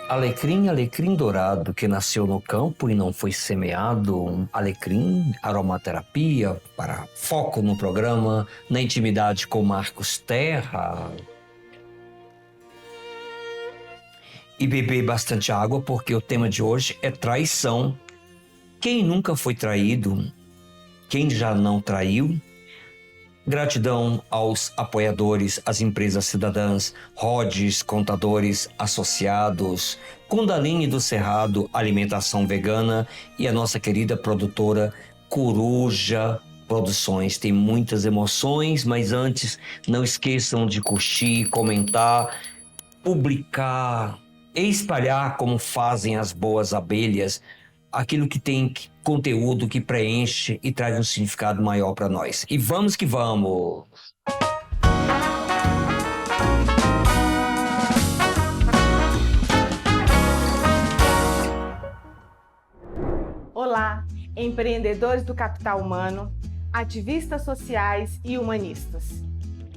Alecrim, alecrim dourado, que nasceu no campo e não foi semeado. Alecrim, aromaterapia, para foco no programa, na intimidade com Marcos Terra. E beber bastante água, porque o tema de hoje é traição. Quem nunca foi traído? Quem já não traiu? Gratidão aos apoiadores, às empresas cidadãs, Rhodes, Contadores Associados, Kundalini do Cerrado, Alimentação Vegana e a nossa querida produtora Coruja Produções. Tem muitas emoções, mas antes não esqueçam de curtir, comentar, publicar, espalhar como fazem as boas abelhas, aquilo que tem conteúdo que preenche e traz um significado maior para nós. E vamos que vamos! Olá, empreendedores do capital humano, ativistas sociais e humanistas.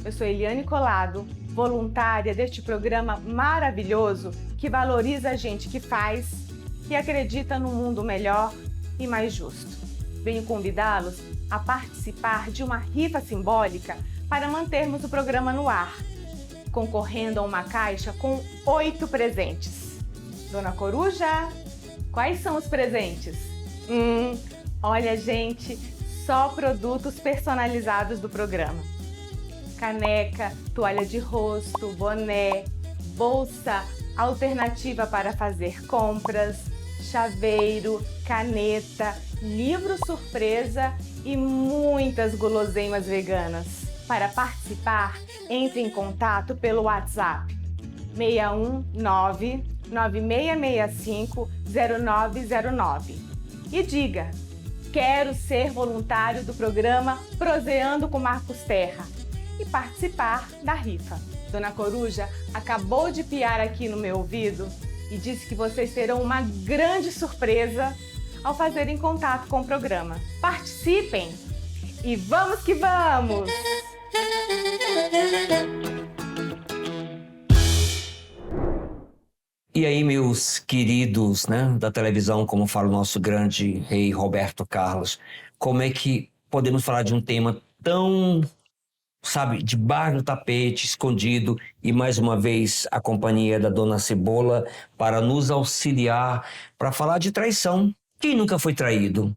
Eu sou Eliane Colado, voluntária deste programa maravilhoso que valoriza a gente que faz e acredita num mundo melhor e mais justo. Venho convidá-los a participar de uma rifa simbólica para mantermos o programa no ar, concorrendo a uma caixa com 8 presentes. Dona Coruja, quais são os presentes? Olha, gente, só produtos personalizados do programa. Caneca, toalha de rosto, boné, bolsa alternativa para fazer compras, chaveiro, caneta, livro surpresa e muitas guloseimas veganas. Para participar, entre em contato pelo WhatsApp 619-9665-0909 e diga: quero ser voluntário do programa Proseando com Marcos Terra e participar da rifa. Dona Coruja acabou de piar aqui no meu ouvido e disse que vocês terão uma grande surpresa ao fazerem contato com o programa. Participem! E vamos que vamos! E aí, meus queridos, da televisão, como fala o nosso grande rei Roberto Carlos, como é que podemos falar de um tema tão, debaixo do tapete, escondido, e mais uma vez a companhia da Dona Cebola para nos auxiliar, para falar de traição. Quem nunca foi traído?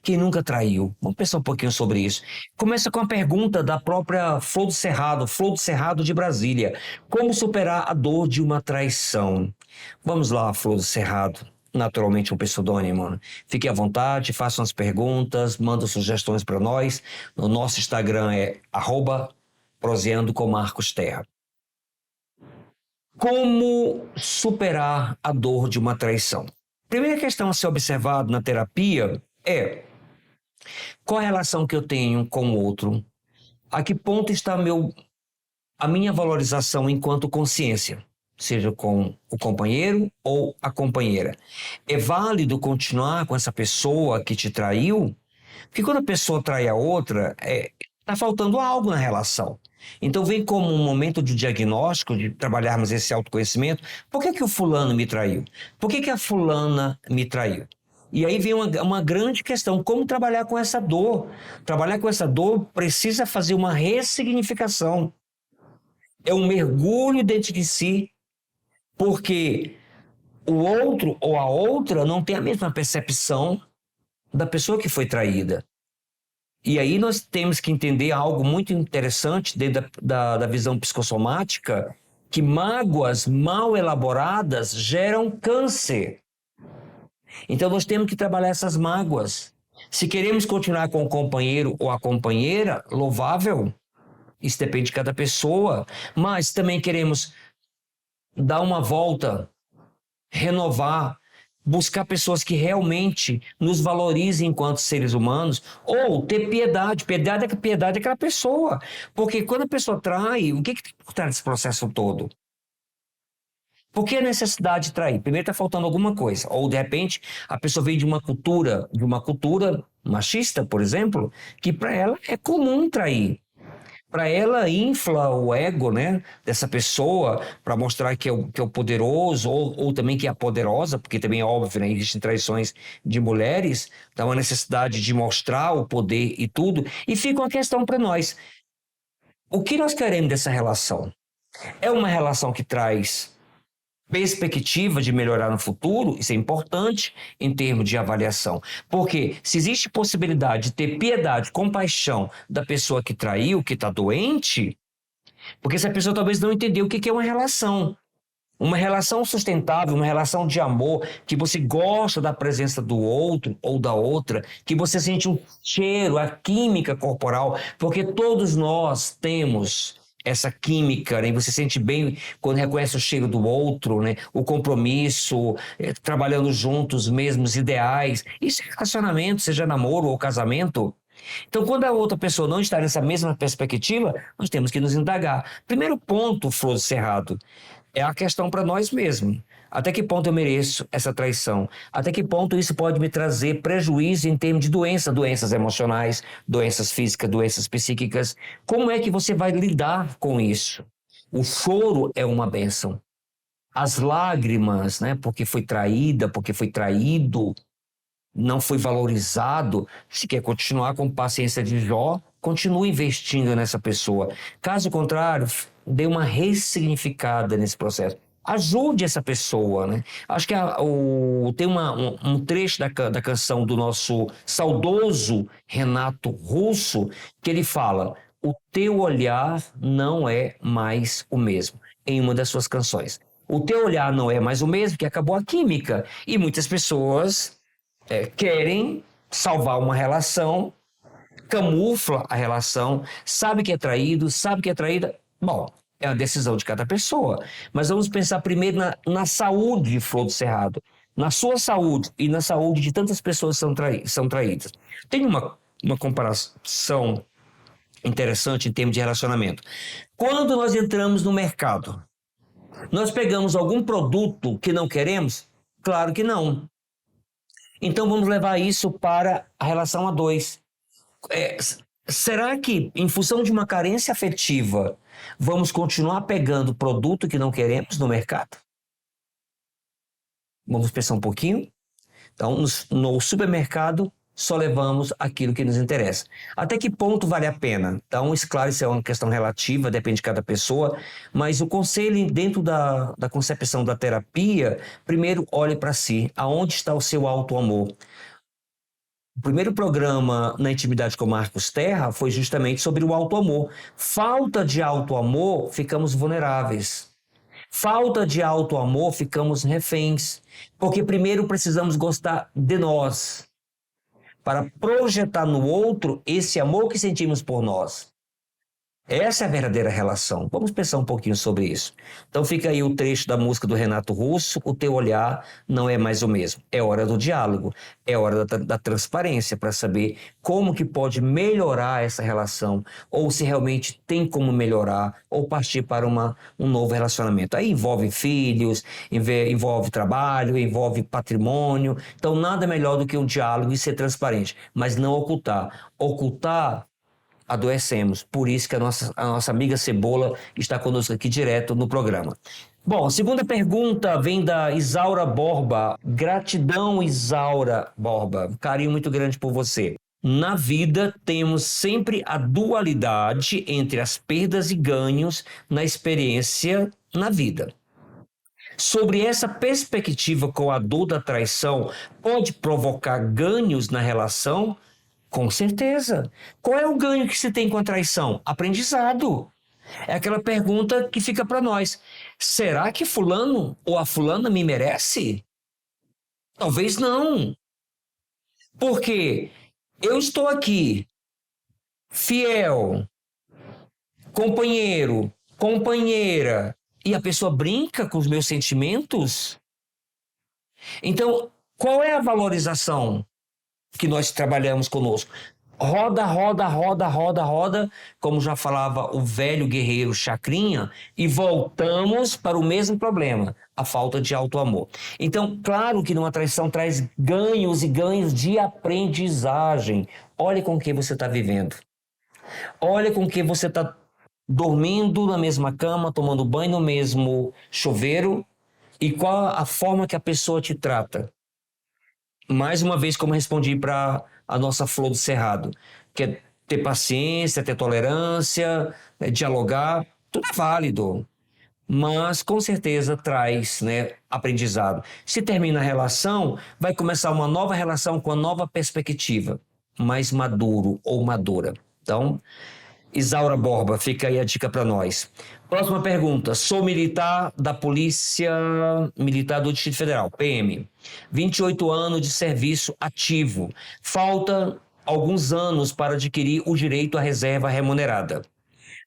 Quem nunca traiu? Vamos pensar um pouquinho sobre isso. Começa com a pergunta da própria Flor do Cerrado de Brasília. Como superar a dor de uma traição? Vamos lá, Flor do Cerrado. Naturalmente um pseudônimo. Fique à vontade, façam as perguntas, mandem sugestões para nós. No nosso Instagram é @proseando com Marcos Terra. Como superar a dor de uma traição? Primeira questão a ser observado na terapia é: qual a relação que eu tenho com o outro? A que ponto está a minha valorização enquanto consciência? Seja com o companheiro ou a companheira. É válido continuar com essa pessoa que te traiu? Porque quando a pessoa trai a outra, está faltando algo na relação. Então vem como um momento de diagnóstico, de trabalharmos esse autoconhecimento. Por que o fulano me traiu? Por que a fulana me traiu? E aí vem uma grande questão: como trabalhar com essa dor? Trabalhar com essa dor precisa fazer uma ressignificação. É um mergulho dentro de si, porque o outro ou a outra não tem a mesma percepção da pessoa que foi traída. E aí nós temos que entender algo muito interessante dentro da visão psicossomática, que mágoas mal elaboradas geram câncer. Então nós temos que trabalhar essas mágoas. Se queremos continuar com o companheiro ou a companheira, louvável, isso depende de cada pessoa, mas também queremos dar uma volta, renovar, buscar pessoas que realmente nos valorizem enquanto seres humanos, ou ter piedade. Piedade daquela pessoa. Porque quando a pessoa trai, o que tem por trás desse processo todo? Por que a necessidade de trair? Primeiro está faltando alguma coisa. Ou, de repente, a pessoa veio de uma cultura machista, por exemplo, que para ela é comum trair. Para ela, infla o ego, né, dessa pessoa para mostrar que é o poderoso ou também que é a poderosa, porque também é óbvio, né, existem traições de mulheres, dá uma necessidade de mostrar o poder e tudo. E fica uma questão para nós. O que nós queremos dessa relação? É uma relação que traz perspectiva de melhorar no futuro? Isso é importante em termos de avaliação. Porque se existe possibilidade de ter piedade, compaixão da pessoa que traiu, que está doente, porque essa pessoa talvez não entendeu o que é uma relação. Uma relação sustentável, uma relação de amor, que você gosta da presença do outro ou da outra, que você sente um cheiro, a química corporal, porque todos nós temos essa química, né? Você sente bem quando reconhece o cheiro do outro, né? O compromisso, trabalhando juntos, os mesmos ideais. Isso é relacionamento, seja namoro ou casamento. Então, quando a outra pessoa não está nessa mesma perspectiva, nós temos que nos indagar. Primeiro ponto, Flor do Cerrado, é a questão para nós mesmos. Até que ponto eu mereço essa traição? Até que ponto isso pode me trazer prejuízo em termos de doenças emocionais, doenças físicas, doenças psíquicas? Como é que você vai lidar com isso? O choro é uma bênção. As lágrimas, né, porque foi traída, porque foi traído, não foi valorizado. Se quer continuar com paciência de Jó, continue investindo nessa pessoa. Caso contrário, dê uma ressignificada nesse processo. Ajude essa pessoa, né? Acho que tem um trecho da canção do nosso saudoso Renato Russo, que ele fala: o teu olhar não é mais o mesmo, em uma das suas canções. O teu olhar não é mais o mesmo, que acabou a química. E muitas pessoas querem salvar uma relação, camufla a relação, sabe que é traído, sabe que é traída. Bom, é a decisão de cada pessoa. Mas vamos pensar primeiro na saúde, Flor do Cerrado. Na sua saúde e na saúde de tantas pessoas que são traídas. Tem uma comparação interessante em termos de relacionamento. Quando nós entramos no mercado, nós pegamos algum produto que não queremos? Claro que não. Então vamos levar isso para a relação a dois. Será que, em função de uma carência afetiva, vamos continuar pegando produto que não queremos no mercado? Vamos pensar um pouquinho? Então, no supermercado, só levamos aquilo que nos interessa. Até que ponto vale a pena? Então, claro, isso é uma questão relativa, depende de cada pessoa, mas o conselho dentro da concepção da terapia, primeiro olhe para si, aonde está o seu auto-amor. O primeiro programa na Intimidade com Marcos Terra foi justamente sobre o auto-amor. Falta de auto-amor, ficamos vulneráveis. Falta de auto-amor, ficamos reféns. Porque primeiro precisamos gostar de nós, para projetar no outro esse amor que sentimos por nós. Essa é a verdadeira relação. Vamos pensar um pouquinho sobre isso. Então fica aí o trecho da música do Renato Russo: o teu olhar não é mais o mesmo. É hora do diálogo, é hora da transparência para saber como que pode melhorar essa relação, ou se realmente tem como melhorar, ou partir para um novo relacionamento. Aí envolve filhos, envolve trabalho, envolve patrimônio. Então nada melhor do que um diálogo e ser transparente, mas não ocultar. Ocultar, adoecemos. Por isso que a nossa amiga Cebola está conosco aqui direto no programa. Bom, a segunda pergunta vem da Isaura Borba. Gratidão, Isaura Borba. Carinho muito grande por você. Na vida, temos sempre a dualidade entre as perdas e ganhos na experiência na vida. Sobre essa perspectiva com a dor da traição, pode provocar ganhos na relação? Com certeza. Qual é o ganho que se tem com a traição? Aprendizado. É aquela pergunta que fica para nós. Será que fulano ou a fulana me merece? Talvez não. Porque eu estou aqui, fiel, companheiro, companheira, e a pessoa brinca com os meus sentimentos? Então, qual é a valorização que nós trabalhamos conosco? Roda, roda, roda, roda, roda, como já falava o velho guerreiro Chacrinha, e voltamos para o mesmo problema, a falta de auto-amor. Então, claro que numa traição traz ganhos e ganhos de aprendizagem. Olhe com o que você está vivendo. Olha com o que você está dormindo na mesma cama, tomando banho no mesmo chuveiro, e qual a forma que a pessoa te trata. Mais uma vez, como eu respondi para a nossa Flor do Cerrado, que é ter paciência, ter tolerância, dialogar, tudo é válido, mas com certeza traz, né, aprendizado. Se termina a relação, vai começar uma nova relação com uma nova perspectiva, mais maduro ou madura. Então, Isaura Borba, fica aí a dica para nós. Próxima pergunta. Sou militar da Polícia Militar do Distrito Federal, PM. 28 anos de serviço ativo. Falta alguns anos para adquirir o direito à reserva remunerada.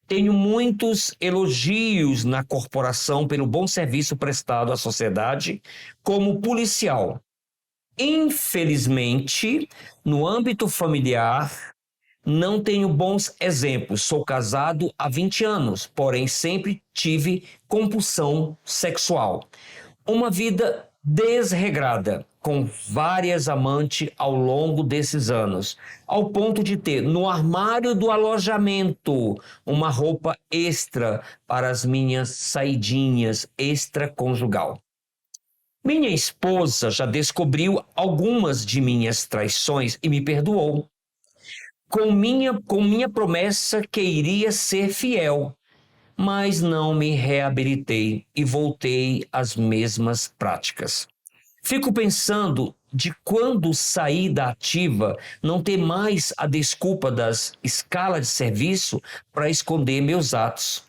Tenho muitos elogios na corporação pelo bom serviço prestado à sociedade como policial. Infelizmente, no âmbito familiar, não tenho bons exemplos. Sou casado há 20 anos, porém sempre tive compulsão sexual. Uma vida desregrada, com várias amantes ao longo desses anos, ao ponto de ter no armário do alojamento uma roupa extra para as minhas saidinhas extraconjugal. Minha esposa já descobriu algumas de minhas traições e me perdoou. Com minha promessa que iria ser fiel, mas não me reabilitei e voltei às mesmas práticas. Fico pensando de quando sair da ativa, não ter mais a desculpa das escalas de serviço para esconder meus atos.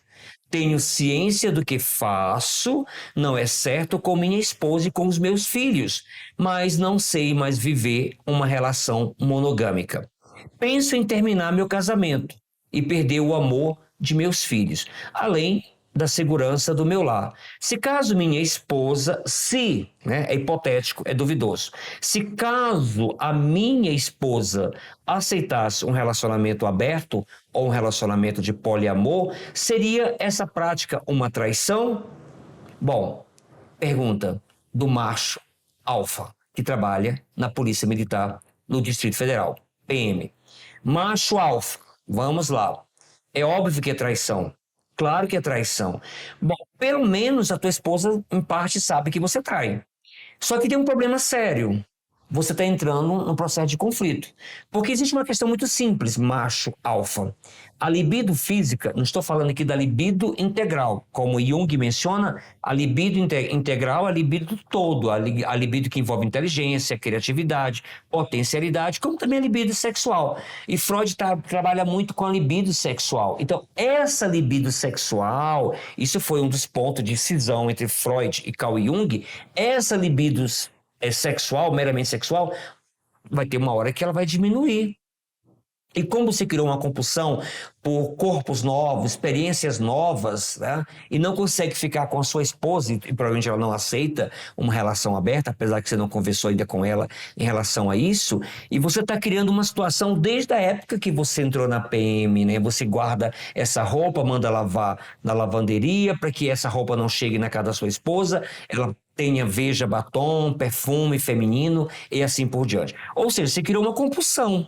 Tenho ciência do que faço, não é certo com minha esposa e com os meus filhos, mas não sei mais viver uma relação monogâmica. Penso em terminar meu casamento e perder o amor de meus filhos, além da segurança do meu lar. Se caso minha esposa, é hipotético, é duvidoso. Se caso a minha esposa aceitasse um relacionamento aberto ou um relacionamento de poliamor, seria essa prática uma traição? Bom, pergunta do macho alfa, que trabalha na Polícia Militar no Distrito Federal, PM. Macho alfa, vamos lá. É óbvio que é traição. Claro que é traição. Bom, pelo menos a tua esposa, em parte, sabe que você trai. Só que tem um problema sério. Você está entrando num processo de conflito. Porque existe uma questão muito simples, macho alfa. A libido física, não estou falando aqui da libido integral, como Jung menciona, a libido integral é a libido todo, a libido que envolve inteligência, criatividade, potencialidade, como também a libido sexual. E Freud trabalha muito com a libido sexual. Então, essa libido sexual, isso foi um dos pontos de cisão entre Freud e Carl Jung, essa libido sexual, meramente sexual, vai ter uma hora que ela vai diminuir. E como você criou uma compulsão por corpos novos, experiências novas, né? E não consegue ficar com a sua esposa, e provavelmente ela não aceita uma relação aberta, apesar que você não conversou ainda com ela em relação a isso, e você está criando uma situação desde a época que você entrou na PM, né? Você guarda essa roupa, manda lavar na lavanderia para que essa roupa não chegue na casa da sua esposa, ela tenha, veja, batom, perfume feminino e assim por diante. Ou seja, você criou uma compulsão.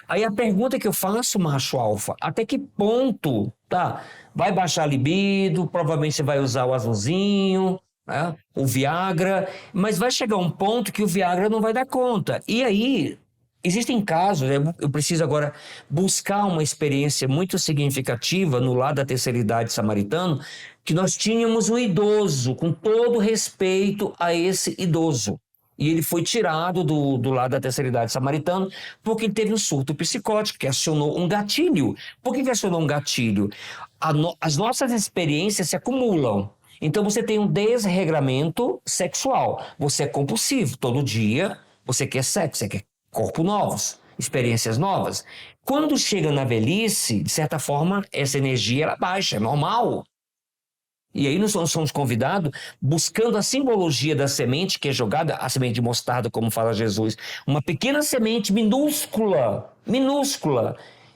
Aí a pergunta que eu faço, macho alfa, até que ponto, tá? Vai baixar a libido, provavelmente você vai usar o azulzinho, né? O Viagra, mas vai chegar um ponto que o Viagra não vai dar conta. E aí, existem casos, eu preciso agora buscar uma experiência muito significativa no lado da terceira idade samaritano, que nós tínhamos um idoso, com todo respeito a esse idoso. E ele foi tirado do lado da terceira idade samaritano porque ele teve um surto psicótico que acionou um gatilho. Por que acionou um gatilho? As nossas experiências se acumulam. Então você tem um desregramento sexual. Você é compulsivo. Todo dia você quer sexo, você quer corpos novos, experiências novas. Quando chega na velhice, de certa forma, essa energia ela baixa, é normal. E aí nós somos convidados, buscando a simbologia da semente que é jogada, a semente de mostarda, como fala Jesus, uma pequena semente minúscula,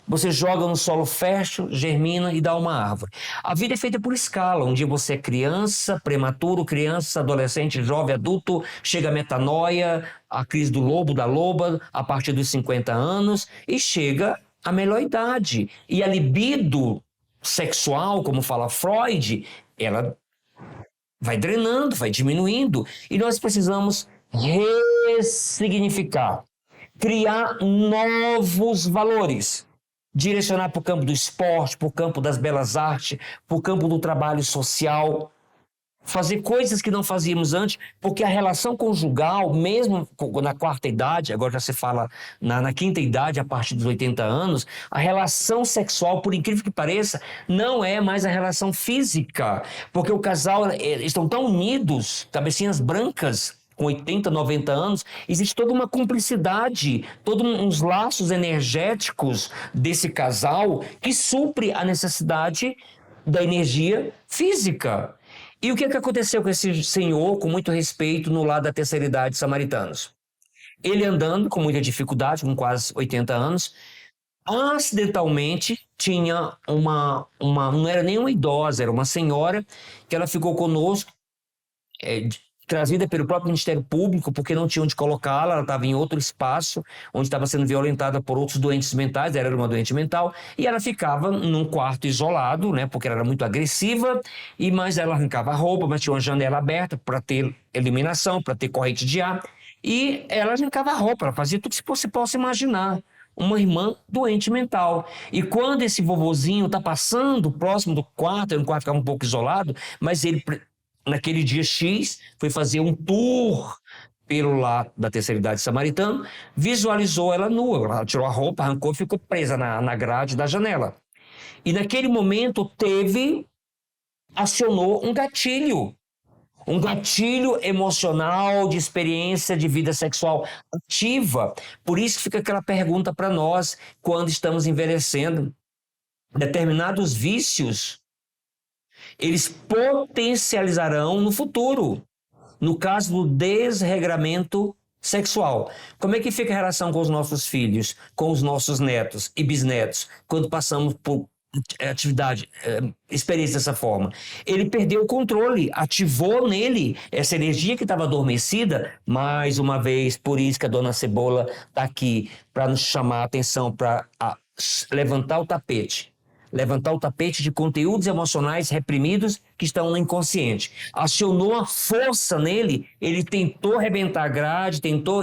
você joga no solo fértil, germina e dá uma árvore. A vida é feita por escala. Um dia você é criança, prematuro, criança, adolescente, jovem, adulto, chega a metanoia, a crise do lobo, da loba, a partir dos 50 anos, e chega a melhor idade. E a libido sexual, como fala Freud, ela vai drenando, vai diminuindo. E nós precisamos ressignificar, criar novos valores, direcionar para o campo do esporte, para o campo das belas artes, para o campo do trabalho social, fazer coisas que não fazíamos antes, porque a relação conjugal, mesmo na quarta idade, agora já se fala na quinta idade, a partir dos 80 anos, a relação sexual, por incrível que pareça, não é mais a relação física, porque o casal estão tão unidos, cabecinhas brancas, com 80, 90 anos, existe toda uma cumplicidade, todos uns laços energéticos desse casal que supre a necessidade da energia física. E o que aconteceu com esse senhor, com muito respeito, no lado da terceira idade, samaritanos? Ele andando com muita dificuldade, com quase 80 anos, acidentalmente tinha não era nem uma idosa, era uma senhora, que ela ficou conosco, trazida pelo próprio Ministério Público, porque não tinha onde colocá-la, ela estava em outro espaço, onde estava sendo violentada por outros doentes mentais, ela era uma doente mental, e ela ficava num quarto isolado, né, porque ela era muito agressiva, mas ela arrancava a roupa, mas tinha uma janela aberta para ter eliminação, para ter corrente de ar, e ela arrancava a roupa, ela fazia tudo que você possa imaginar. Uma irmã doente mental. E quando esse vovozinho está passando próximo do quarto, o quarto ficava um pouco isolado, mas ele, naquele dia X, foi fazer um tour pelo lado da terceira idade samaritano, visualizou ela nua, ela tirou a roupa, arrancou e ficou presa na grade da janela. E naquele momento acionou um gatilho emocional de experiência de vida sexual ativa. Por isso que fica aquela pergunta para nós, quando estamos envelhecendo, determinados vícios eles potencializarão no futuro, no caso do desregramento sexual. Como é que fica a relação com os nossos filhos, com os nossos netos e bisnetos, quando passamos por experiência dessa forma? Ele perdeu o controle, ativou nele essa energia que estava adormecida. Mais uma vez, por isso que a dona Cebola está aqui, para nos chamar a atenção, para levantar o tapete de conteúdos emocionais reprimidos que estão no inconsciente. Acionou a força nele, ele tentou arrebentar a grade, tentou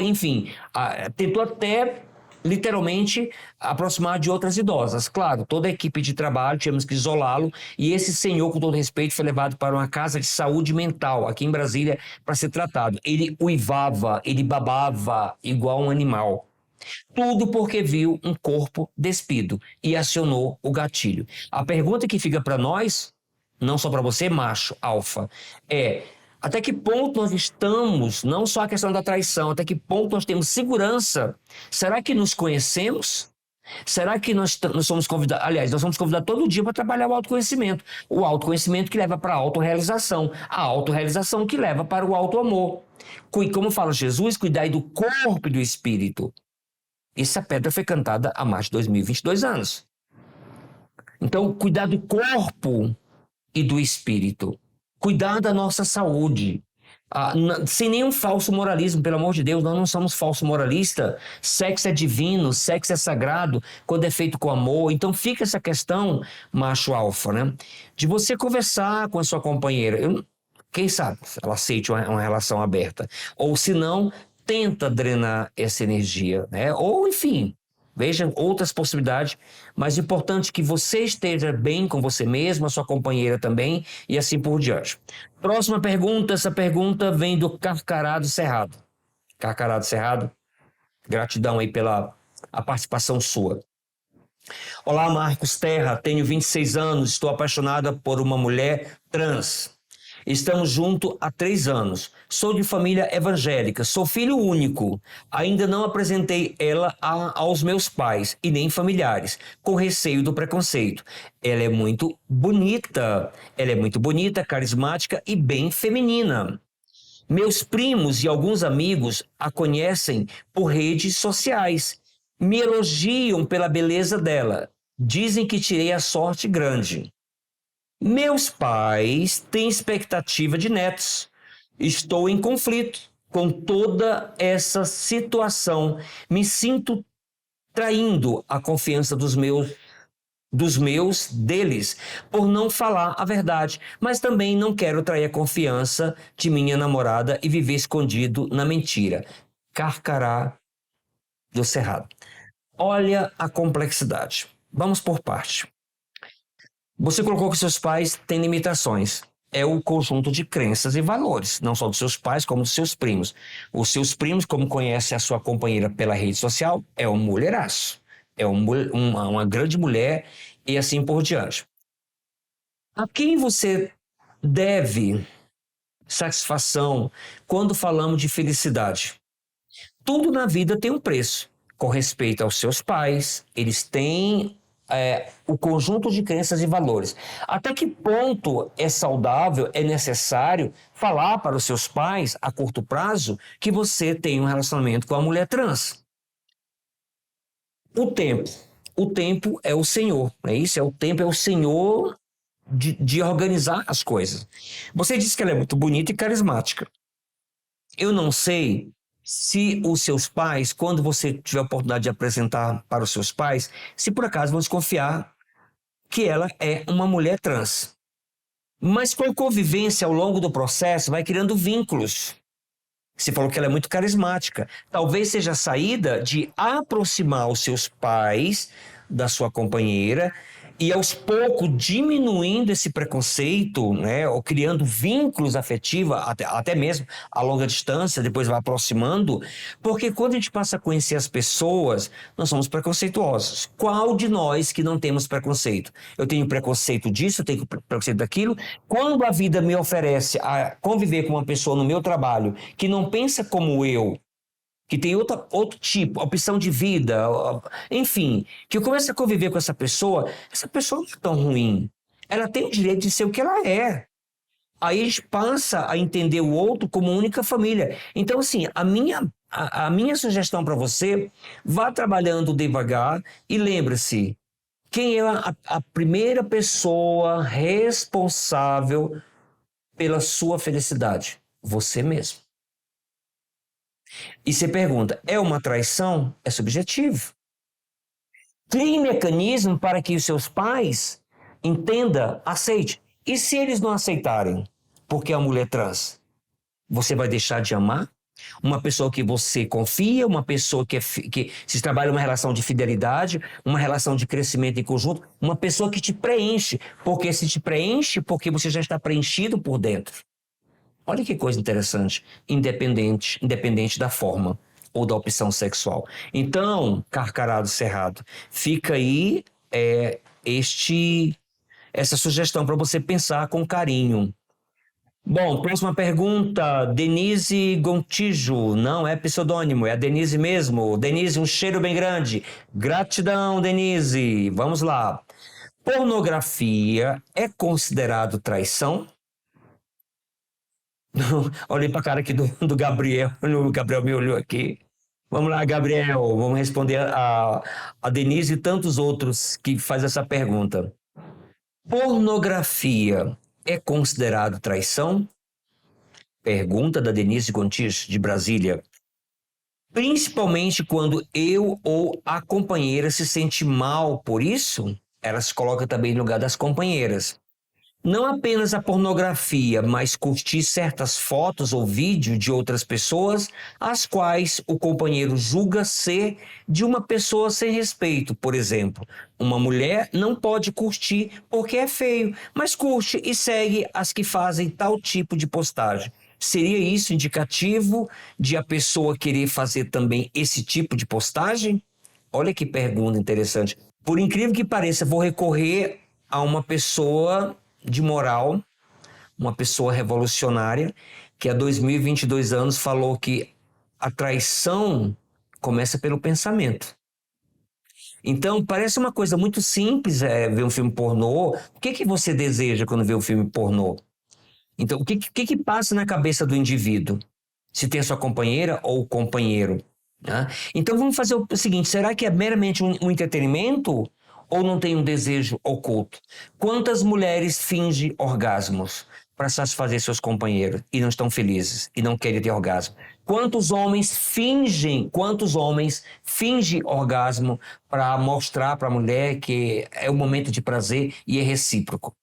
até literalmente aproximar de outras idosas. Claro, toda a equipe de trabalho, tivemos que isolá-lo, e esse senhor, com todo respeito, foi levado para uma casa de saúde mental, aqui em Brasília, para ser tratado. Ele uivava, ele babava igual um animal. Tudo porque viu um corpo despido e acionou o gatilho. A pergunta que fica para nós, não só para você, macho, alfa, até que ponto nós estamos, não só a questão da traição, até que ponto nós temos segurança? Será que nos conhecemos? Será que nós somos convidados? Aliás, nós somos convidados todo dia para trabalhar o autoconhecimento. O autoconhecimento que leva para a autorrealização. A autorrealização que leva para o autoamor. Como fala Jesus, cuidai do corpo e do espírito. Essa pedra foi cantada há mais de 2022 anos. Então, cuidar do corpo e do espírito. Cuidar da nossa saúde. Sem nenhum falso moralismo, pelo amor de Deus, nós não somos falso moralista. Sexo é divino, sexo é sagrado, quando é feito com amor. Então fica essa questão, macho alfa, né? De você conversar com a sua companheira. Quem sabe ela aceite uma relação aberta. Ou se não, tenta drenar essa energia, né? Ou, enfim, vejam outras possibilidades, mas é importante que você esteja bem com você mesmo, a sua companheira também, e assim por diante. Próxima pergunta, essa pergunta vem do Carcarado Cerrado. Carcarado Cerrado, gratidão aí pela participação sua. Olá, Marcos Terra, tenho 26 anos, estou apaixonada por uma mulher trans. Estamos juntos há 3 anos. Sou de família evangélica, sou filho único. Ainda não apresentei ela aos meus pais e nem familiares, com receio do preconceito. Ela é muito bonita, carismática e bem feminina. Meus primos e alguns amigos a conhecem por redes sociais. Me elogiam pela beleza dela. Dizem que tirei a sorte grande. Meus pais têm expectativa de netos. Estou em conflito com toda essa situação. Me sinto traindo a confiança dos dos meus, deles, por não falar a verdade. Mas também não quero trair a confiança de minha namorada e viver escondido na mentira. Carcará do Cerrado. Olha a complexidade. Vamos por parte. Você colocou que seus pais têm limitações. É o conjunto de crenças e valores, não só dos seus pais, como dos seus primos. Os seus primos, como conhece a sua companheira pela rede social, é um mulheraço. É uma grande mulher e assim por diante. A quem você deve satisfação quando falamos de felicidade? Tudo na vida tem um preço. Com respeito aos seus pais, eles têm o conjunto de crenças e valores. Até que ponto é saudável, é necessário falar para os seus pais, a curto prazo, que você tem um relacionamento com a mulher trans? O tempo. O tempo é o Senhor, não é isso? O tempo é o Senhor de organizar as coisas. Você disse que ela é muito bonita e carismática. Eu não sei se os seus pais, quando você tiver a oportunidade de apresentar para os seus pais, se por acaso vão desconfiar que ela é uma mulher trans. Mas com a convivência ao longo do processo, vai criando vínculos. Você falou que ela é muito carismática. Talvez seja a saída de aproximar os seus pais da sua companheira e aos poucos diminuindo esse preconceito, né, ou criando vínculos afetivos, até mesmo a longa distância, depois vai aproximando, porque quando a gente passa a conhecer as pessoas, nós somos preconceituosos. Qual de nós que não temos preconceito? Eu tenho preconceito disso, eu tenho preconceito daquilo. Quando a vida me oferece a conviver com uma pessoa no meu trabalho que não pensa como eu, que tem outro tipo, opção de vida, enfim, que eu começo a conviver com essa pessoa não é tão ruim. Ela tem o direito de ser o que ela é. Aí a gente passa a entender o outro como única família. Então, assim, a minha sugestão para você, vá trabalhando devagar e lembre-se, quem é a primeira pessoa responsável pela sua felicidade? Você mesmo. E você pergunta, é uma traição? É subjetivo. Crie mecanismo para que os seus pais entenda, aceite. E se eles não aceitarem, porque é uma mulher trans, você vai deixar de amar? Uma pessoa que você confia, uma pessoa que se trabalha uma relação de fidelidade, uma relação de crescimento em conjunto, uma pessoa que te preenche, porque se te preenche, porque você já está preenchido por dentro. Olha que coisa interessante, independente da forma ou da opção sexual. Então, Carcará Cerrado, fica aí essa sugestão para você pensar com carinho. Bom, próxima pergunta, Denise Gontijo, não é pseudônimo, é a Denise mesmo. Denise, um cheiro bem grande. Gratidão, Denise. Vamos lá. Pornografia é considerado traição? Olhei para a cara aqui do Gabriel. O Gabriel me olhou aqui. Vamos lá, Gabriel. Vamos responder a Denise e tantos outros que fazem essa pergunta. Pornografia é considerado traição? Pergunta da Denise Gontijo, de Brasília. Principalmente quando eu ou a companheira se sente mal por isso, ela se coloca também no lugar das companheiras. Não apenas a pornografia, mas curtir certas fotos ou vídeos de outras pessoas, as quais o companheiro julga ser de uma pessoa sem respeito. Por exemplo, uma mulher não pode curtir porque é feio, mas curte e segue as que fazem tal tipo de postagem. Seria isso indicativo de a pessoa querer fazer também esse tipo de postagem? Olha que pergunta interessante. Por incrível que pareça, vou recorrer a uma pessoa de moral, uma pessoa revolucionária, que há 2022 anos falou que a traição começa pelo pensamento. Então, parece uma coisa muito simples ver um filme pornô. O que você deseja quando vê um filme pornô? Então, o que passa na cabeça do indivíduo? Se tem a sua companheira ou companheiro, né? Então, vamos fazer o seguinte, será que é meramente um entretenimento ou não tem um desejo oculto? Quantas mulheres fingem orgasmos para satisfazer seus companheiros e não estão felizes e não querem ter orgasmo? Quantos homens fingem orgasmo para mostrar para a mulher que é um momento de prazer e é recíproco?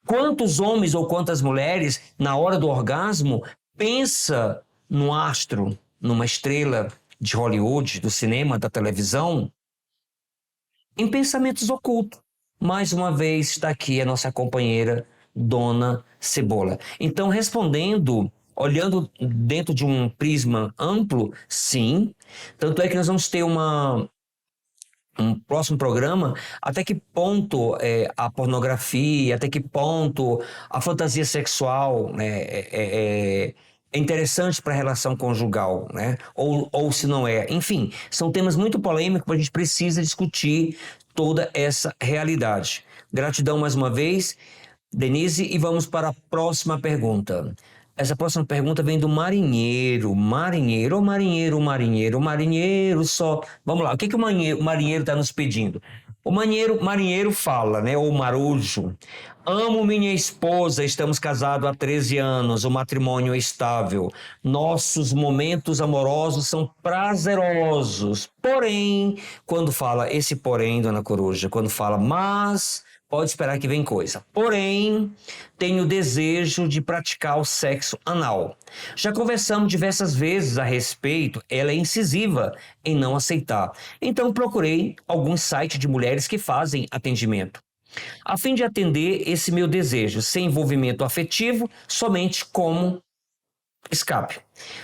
Quantos homens ou quantas mulheres, na hora do orgasmo, pensa num astro, numa estrela de Hollywood, do cinema, da televisão, em pensamentos ocultos? Mais uma vez está aqui a nossa companheira, Dona Cebola. Então, respondendo, olhando dentro de um prisma amplo, sim. Tanto é que nós vamos ter um próximo programa, até que ponto a pornografia, até que ponto a fantasia sexual é interessante para a relação conjugal, né? Ou se não é. Enfim, são temas muito polêmicos, a gente precisa discutir toda essa realidade. Gratidão mais uma vez, Denise, e vamos para a próxima pergunta. Essa próxima pergunta vem do marinheiro. Marinheiro só. Vamos lá, o que o marinheiro está nos pedindo? O marinheiro fala, né? Ou marujo. Amo minha esposa, estamos casados há 13 anos, o matrimônio é estável. Nossos momentos amorosos são prazerosos. Porém, quando fala esse porém, Dona Coruja, quando fala mas, pode esperar que vem coisa. Porém, tenho desejo de praticar o sexo anal. Já conversamos diversas vezes a respeito, ela é incisiva em não aceitar. Então procurei alguns sites de mulheres que fazem atendimento, a fim de atender esse meu desejo, sem envolvimento afetivo, somente como escape.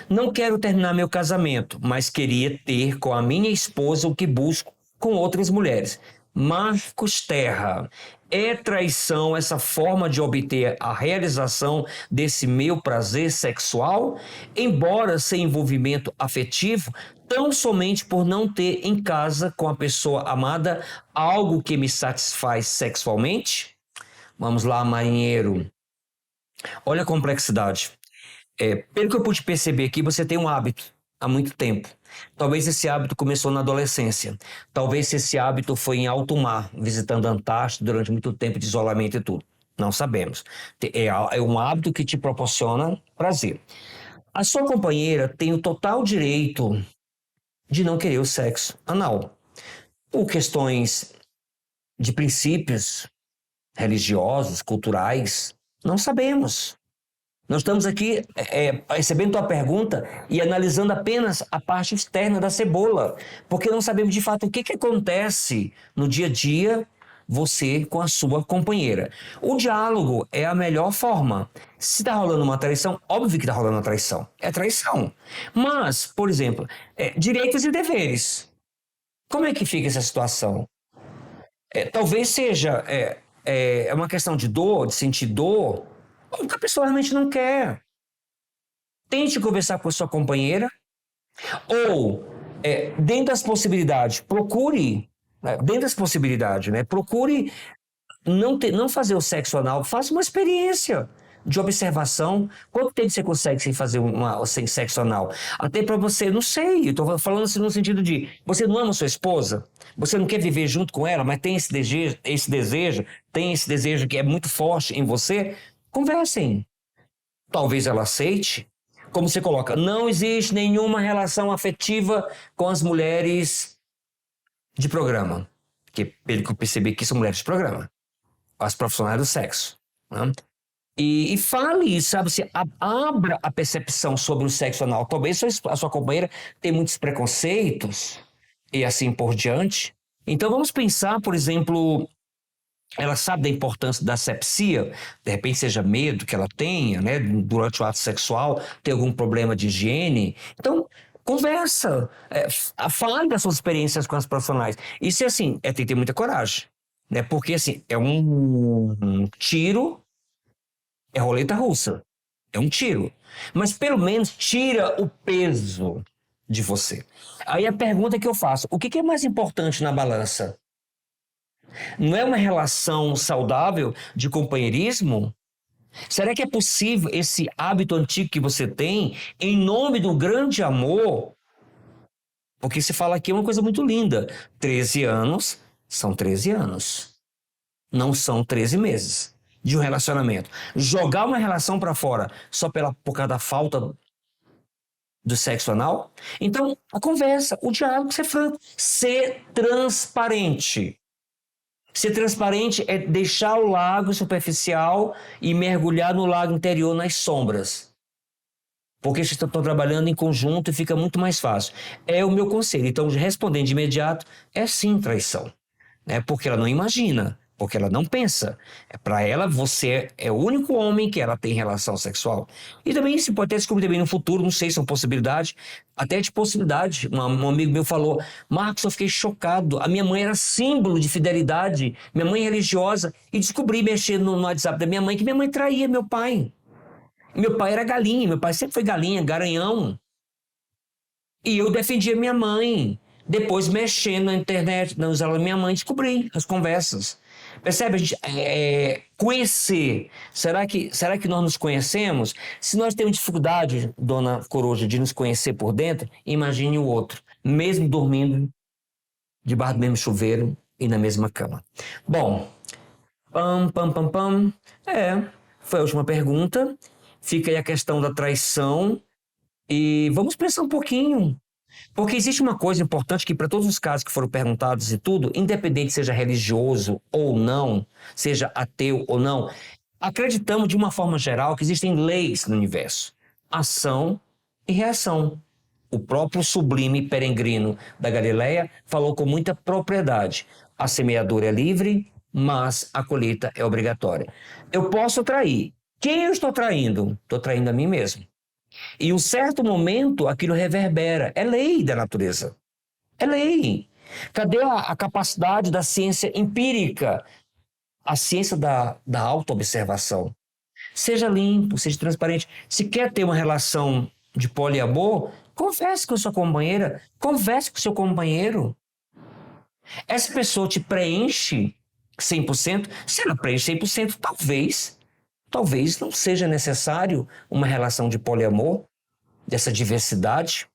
Não quero terminar meu casamento, mas queria ter com a minha esposa o que busco com outras mulheres. Marcos Terra, é traição essa forma de obter a realização desse meu prazer sexual, embora sem envolvimento afetivo, tão somente por não ter em casa com a pessoa amada algo que me satisfaz sexualmente? Vamos lá, marinheiro. Olha a complexidade. Pelo que eu pude perceber aqui, você tem um hábito há muito tempo. Talvez esse hábito começou na adolescência. Talvez esse hábito foi em alto mar, visitando a Antártida durante muito tempo de isolamento e tudo. Não sabemos. É um hábito que te proporciona prazer. A sua companheira tem o total direito de não querer o sexo anal, por questões de princípios religiosos, culturais. Não sabemos. Nós estamos aqui recebendo tua pergunta e analisando apenas a parte externa da cebola, porque não sabemos de fato o que acontece no dia a dia você com a sua companheira. O diálogo é a melhor forma. Se está rolando uma traição, óbvio que está rolando uma traição. É traição. Mas, por exemplo, direitos e deveres. Como é que fica essa situação? Talvez seja uma questão de dor, de sentir dor, ou que a pessoa realmente não quer. Tente conversar com a sua companheira, ou, dentro das possibilidades, procure, dentro das possibilidades, né, procure não fazer o sexo anal, faça uma experiência de observação. Quanto tempo você consegue sem sexo anal? Até para você, não sei, eu estou falando assim no sentido de, você não ama sua esposa, você não quer viver junto com ela, mas tem esse desejo que é muito forte em você, conversem. Talvez ela aceite. Como você coloca, não existe nenhuma relação afetiva com as mulheres de programa. Porque, pelo que eu percebi, que são mulheres de programa. As profissionais do sexo. Né? E fale, sabe, abra a percepção sobre o sexo anal. Talvez a sua companheira tenha muitos preconceitos e assim por diante. Então vamos pensar, por exemplo, ela sabe da importância da asepsia, de repente seja medo que ela tenha, né, durante o ato sexual, ter algum problema de higiene. Então, conversa, fale das suas experiências com as profissionais. Isso assim, tem que ter muita coragem, né, porque assim, é um tiro, é roleta russa, é um tiro. Mas pelo menos tira o peso de você. Aí a pergunta que eu faço, o que é mais importante na balança? Não é uma relação saudável de companheirismo? Será que é possível esse hábito antigo que você tem em nome do grande amor? Porque se fala aqui uma coisa muito linda. 13 anos são 13 anos. Não são 13 meses de um relacionamento. Jogar uma relação para fora só por causa da falta do sexo anal? Então, a conversa, o diálogo, ser franco, ser transparente. Ser transparente é deixar o lago superficial e mergulhar no lago interior, nas sombras. Porque vocês estão trabalhando em conjunto e fica muito mais fácil. É o meu conselho. Então, respondendo de imediato, é sim traição. Né? Porque ela não imagina, porque ela não pensa. Para ela, você é o único homem que ela tem relação sexual. E também se pode até descobrir também no futuro, não sei se é uma possibilidade, até de possibilidade. Um amigo meu falou, Marcos, eu fiquei chocado. A minha mãe era símbolo de fidelidade, minha mãe é religiosa, e descobri mexendo no WhatsApp da minha mãe que minha mãe traía meu pai. Meu pai era galinha, meu pai sempre foi galinha, garanhão. E eu defendia minha mãe. Depois, mexendo na internet, na usar da minha mãe, descobri as conversas. Percebe? A gente, conhecer. Será que nós nos conhecemos? Se nós temos dificuldade, dona Coruja, de nos conhecer por dentro, imagine o outro. Mesmo dormindo debaixo do mesmo chuveiro e na mesma cama. Bom, foi a última pergunta. Fica aí a questão da traição. E vamos pensar um pouquinho. Porque existe uma coisa importante que para todos os casos que foram perguntados e tudo, independente seja religioso ou não, seja ateu ou não, acreditamos de uma forma geral que existem leis no universo. Ação e reação. O próprio sublime peregrino da Galileia falou com muita propriedade. A semeadura é livre, mas a colheita é obrigatória. Eu posso trair. Quem eu estou traindo? Estou traindo a mim mesmo. E em um certo momento aquilo reverbera. É lei da natureza. É lei. Cadê a capacidade da ciência empírica? A ciência da autoobservação. Seja limpo, seja transparente. Se quer ter uma relação de poliamor, converse com sua companheira, converse com seu companheiro. Essa pessoa te preenche 100%? Se ela preenche 100%, talvez não seja necessário uma relação de poliamor, dessa diversidade.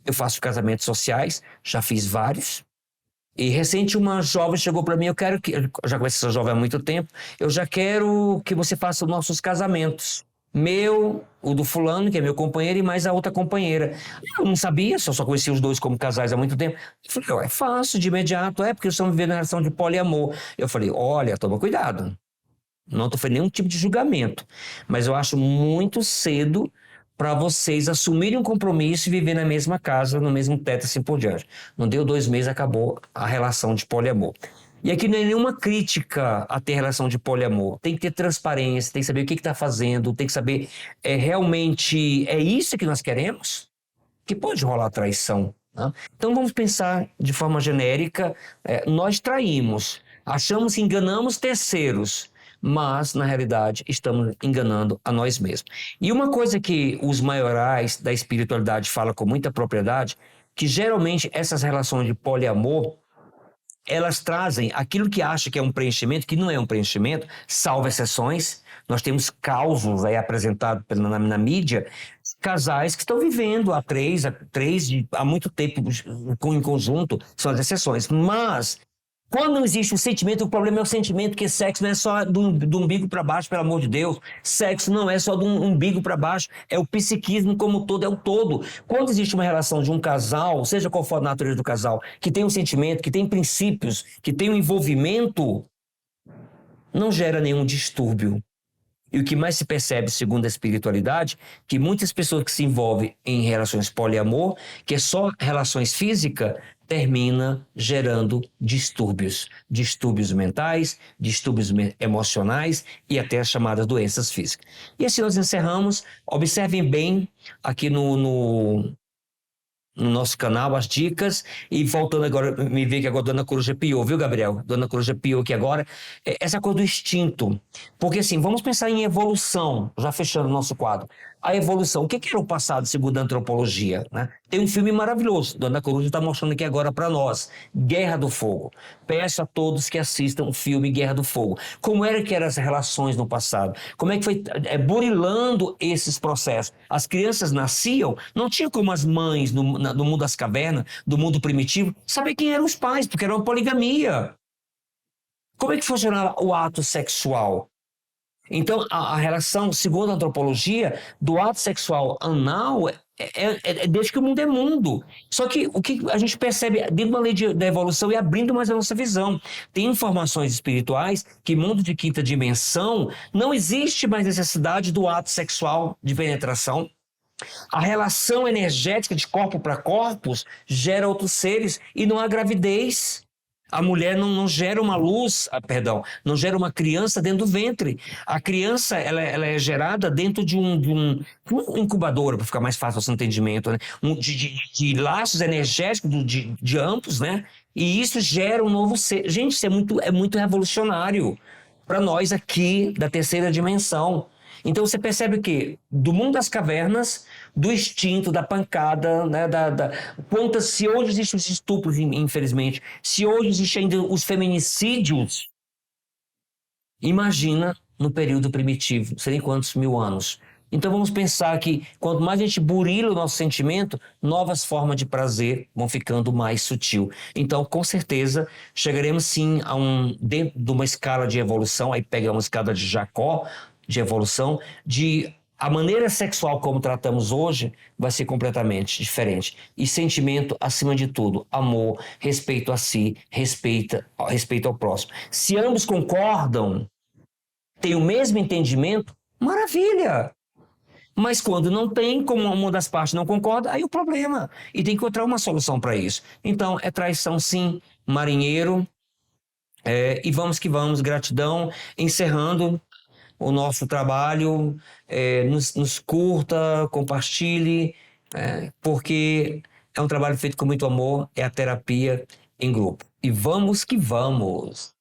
Eu faço casamentos sociais, já fiz vários. E recente uma jovem chegou para mim, eu já conheço essa jovem há muito tempo, eu já quero que você faça os nossos casamentos. Meu, o do fulano, que é meu companheiro, e mais a outra companheira. Eu não sabia, só conhecia os dois como casais há muito tempo. Eu falei, é fácil, de imediato, porque eles estão vivendo uma relação de poliamor. Eu falei, olha, toma cuidado. Não estou fazendo nenhum tipo de julgamento, mas eu acho muito cedo para vocês assumirem um compromisso e viver na mesma casa, no mesmo teto, assim por diante. Não deu 2 meses, acabou a relação de poliamor. E aqui não é nenhuma crítica a ter relação de poliamor. Tem que ter transparência, tem que saber o que está fazendo, tem que saber realmente é isso que nós queremos? Que pode rolar traição. Né? Então vamos pensar de forma genérica, nós traímos, achamos que enganamos terceiros, mas, na realidade, estamos enganando a nós mesmos. E uma coisa que os maiorais da espiritualidade falam com muita propriedade, que geralmente essas relações de poliamor, elas trazem aquilo que acha que é um preenchimento, que não é um preenchimento, salvo exceções. Nós temos causos aí apresentados na mídia, casais que estão vivendo há muito tempo em conjunto, são as exceções. Mas quando não existe o sentimento, o problema é o sentimento, que sexo não é só do umbigo para baixo, pelo amor de Deus. Sexo não é só do umbigo para baixo, é o psiquismo como todo, é o todo. Quando existe uma relação de um casal, seja qual for a natureza do casal, que tem um sentimento, que tem princípios, que tem um envolvimento, não gera nenhum distúrbio. E o que mais se percebe, segundo a espiritualidade, que muitas pessoas que se envolvem em relações poliamor, que é só relações físicas, termina gerando distúrbios mentais, distúrbios emocionais e até as chamadas doenças físicas. E assim nós encerramos. Observem bem aqui no nosso canal as dicas. E voltando agora, me vê que agora a Dona Coruja piou, viu, Gabriel? Dona Coruja piou aqui agora. Essa coisa do instinto. Porque assim, vamos pensar em evolução, já fechando o nosso quadro. A evolução, o que era o passado segundo a antropologia? Né? Tem um filme maravilhoso, Dona Coruja está mostrando aqui agora para nós, Guerra do Fogo. Peço a todos que assistam o filme Guerra do Fogo. Como que eram as relações no passado? Como é que foi burilando esses processos? As crianças nasciam, não tinha como as mães no mundo das cavernas, do mundo primitivo, saber quem eram os pais, porque era uma poligamia. Como é que funcionava o ato sexual? Então, a relação, segundo a antropologia, do ato sexual anal Desde que o mundo é mundo. Só que o que a gente percebe dentro da lei da evolução e abrindo mais a nossa visão. Tem informações espirituais que mundo de quinta dimensão não existe mais necessidade do ato sexual de penetração. A relação energética de corpo para corpos gera outros seres e não há gravidez. A mulher não gera uma luz, não gera uma criança dentro do ventre. A criança ela é gerada dentro de um incubador, para ficar mais fácil esse entendimento, né? De laços energéticos de ambos, né? E isso gera um novo ser. Gente, isso é muito revolucionário para nós aqui da terceira dimensão. Então você percebe que do mundo das cavernas, do instinto, da pancada, né, se hoje existem os estupros, infelizmente, se hoje existem ainda os feminicídios, imagina no período primitivo, serem quantos mil anos. Então vamos pensar que quanto mais a gente burila o nosso sentimento, novas formas de prazer vão ficando mais sutil. Então, com certeza, chegaremos sim dentro de uma escala de evolução, aí pegamos a escala de Jacó, de evolução, a maneira sexual como tratamos hoje vai ser completamente diferente. E sentimento, acima de tudo, amor, respeito a si, respeito ao próximo. Se ambos concordam, têm o mesmo entendimento, maravilha! Mas quando não tem, como uma das partes não concorda, aí o problema. E tem que encontrar uma solução para isso. Então, é traição sim, marinheiro. E vamos que vamos, gratidão. Encerrando o nosso trabalho, nos curta, compartilhe, porque é um trabalho feito com muito amor, é a terapia em grupo. E vamos que vamos!